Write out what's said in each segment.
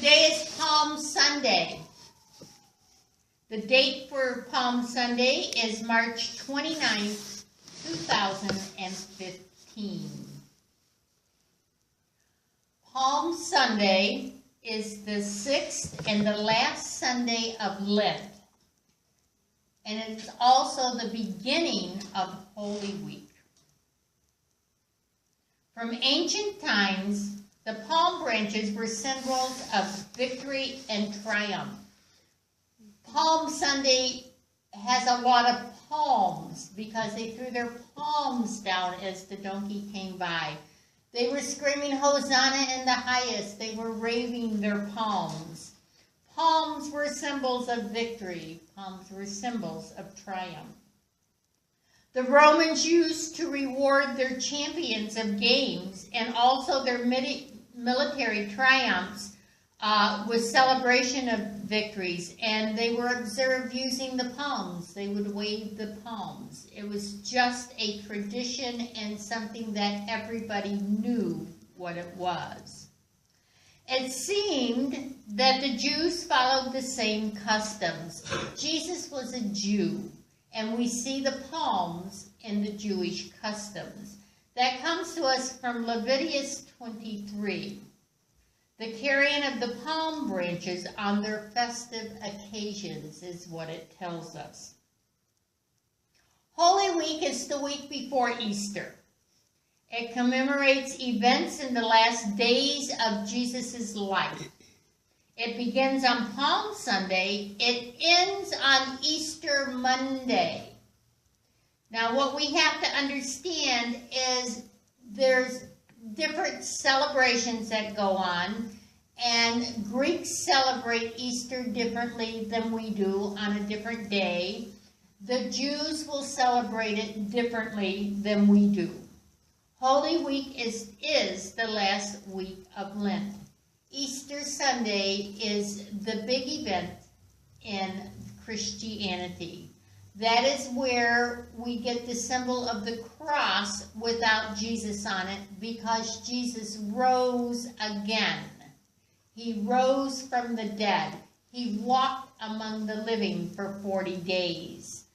Today is Palm Sunday. The date for Palm Sunday is March 29th, 2015. Palm Sunday is the 6th and the last Sunday of Lent. And it's also the beginning of Holy Week. From ancient times, the palm branches were symbols of victory and triumph. Palm Sunday has a lot of palms because they threw their palms down as the donkey came by. They were screaming Hosanna in the highest. They were waving their palms. Palms were symbols of victory. Palms were symbols of triumph. The Romans used to reward their champions of games and also their military triumphs with celebration of victories, and they were observed using the palms. They would wave the palms. It was just a tradition and something that everybody knew what it was. It seemed that the Jews followed the same customs. Jesus was a Jew, and we see the palms in the Jewish customs. That comes to us from Leviticus 23. The carrying of the palm branches on their festive occasions is what it tells us. Holy Week is the week before Easter. It commemorates events in the last days of Jesus' life. It begins on Palm Sunday. It ends on Easter Monday. Now, what we have to understand is there's different celebrations that go on, and Greeks celebrate Easter differently than we do on a different day. The Jews will celebrate it differently than we do. Holy Week is the last week of Lent. Easter Sunday is the big event in Christianity. That is where we get the symbol of the cross without Jesus on it, because Jesus rose again. He rose from the dead. He walked among the living for 40 days.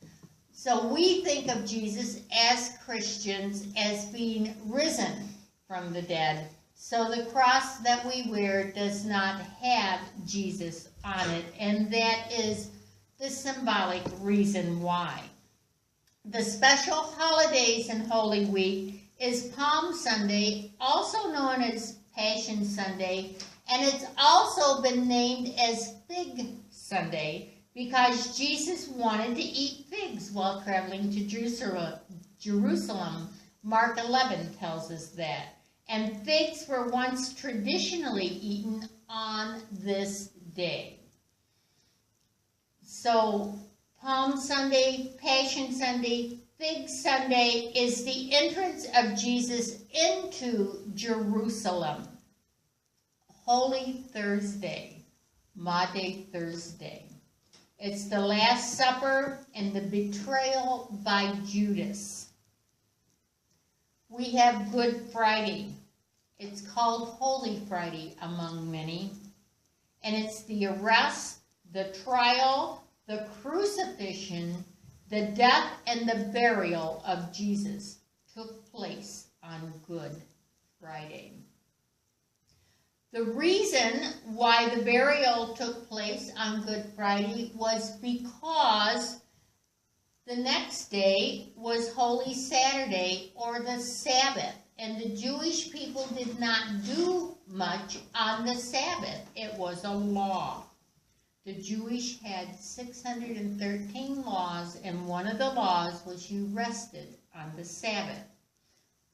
So we think of Jesus as Christians as being risen from the dead. So the cross that we wear does not have Jesus on it, and that is the symbolic reason why. The special holidays in Holy Week is Palm Sunday, also known as Passion Sunday, and it's also been named as Fig Sunday because Jesus wanted to eat figs while traveling to Jerusalem. Mark 11 tells us that. And figs were once traditionally eaten on this day. So, Palm Sunday, Passion Sunday, Fig Sunday is the entrance of Jesus into Jerusalem. Holy Thursday, Maundy Thursday. It's the Last Supper and the betrayal by Judas. We have Good Friday. It's called Holy Friday among many. And it's the arrest, the trial, the crucifixion, the death, and the burial of Jesus took place on Good Friday. The reason why the burial took place on Good Friday was because the next day was Holy Saturday, or the Sabbath, and the Jewish people did not do much on the Sabbath. It was a law. The Jewish had 613 laws, and one of the laws was you rested on the Sabbath.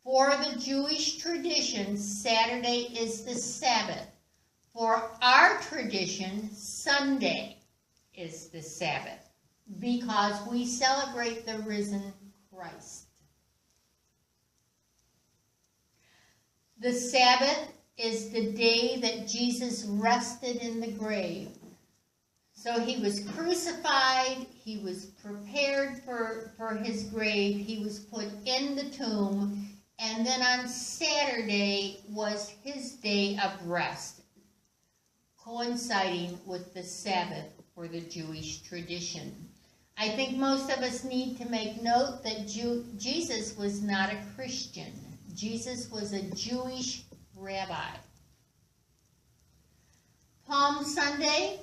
For the Jewish tradition, Saturday is the Sabbath. For our tradition, Sunday is the Sabbath, because we celebrate the risen Christ. The Sabbath is the day that Jesus rested in the grave. So he was crucified, he was prepared for his grave, he was put in the tomb, and then on Saturday was his day of rest. coinciding with the Sabbath for the Jewish tradition. I think most of us need to make note that Jesus was not a Christian. Jesus was a Jewish rabbi. Palm Sunday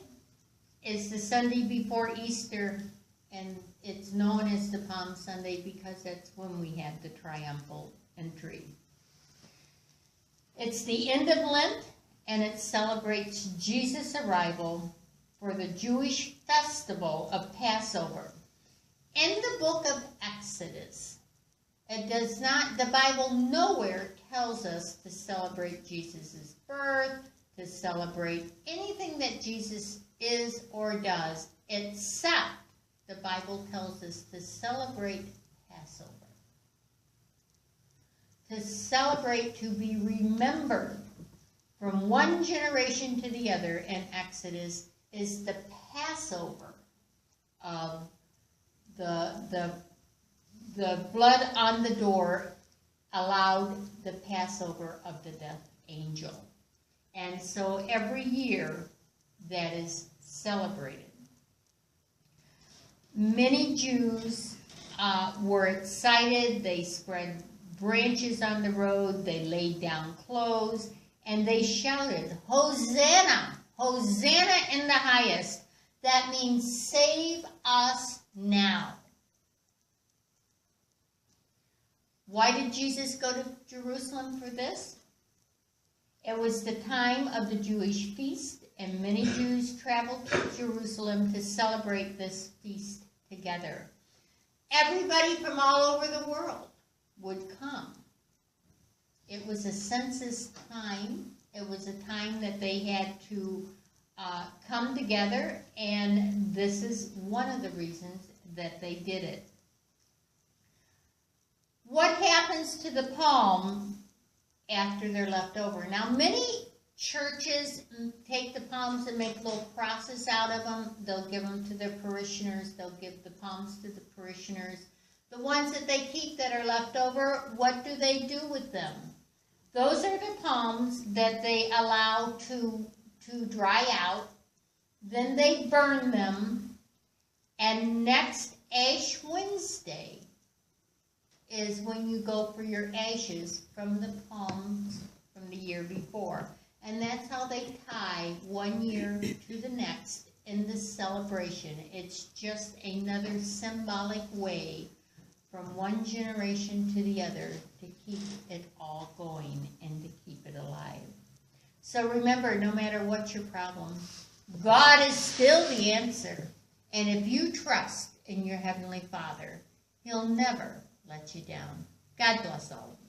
is the Sunday before Easter, and it's known as the Palm Sunday because that's when we have the triumphal entry. It's the end of Lent, and it celebrates Jesus' arrival for the Jewish festival of Passover. In the book of Exodus, the Bible nowhere tells us to celebrate Jesus' birth, to celebrate anything that Jesus is or does, except the Bible tells us to celebrate Passover. To celebrate, to be remembered from one generation to the other in Exodus is the Passover of the blood on the door allowed the Passover of the death angel. And so every year that is celebrated. Many Jews were excited. They spread branches on the road. They laid down clothes. And they shouted, "Hosanna! Hosanna in the highest." That means save us now. Why did Jesus go to Jerusalem for this? It was the time of the Jewish feast, and many Jews traveled to Jerusalem to celebrate this feast together. Everybody from all over the world would come. It was a census time. It was a time that they had to come together, and this is one of the reasons that they did it. What happens to the palm after they're left over? Now, many churches take the palms and make little crosses out of them. They'll give them to their parishioners. They'll give the palms to the parishioners. The ones that they keep that are left over, what do they do with them? Those are the palms that they allow to dry out. Then they burn them. And next Ash Wednesday is when you go for your ashes from the palms from the year before. And that's how they tie one year to the next in the celebration. It's just another symbolic way from one generation to the other to keep it all going and to keep it alive. So remember, no matter what your problem, God is still the answer. And if you trust in your Heavenly Father, He'll never let you down. God bless all of you.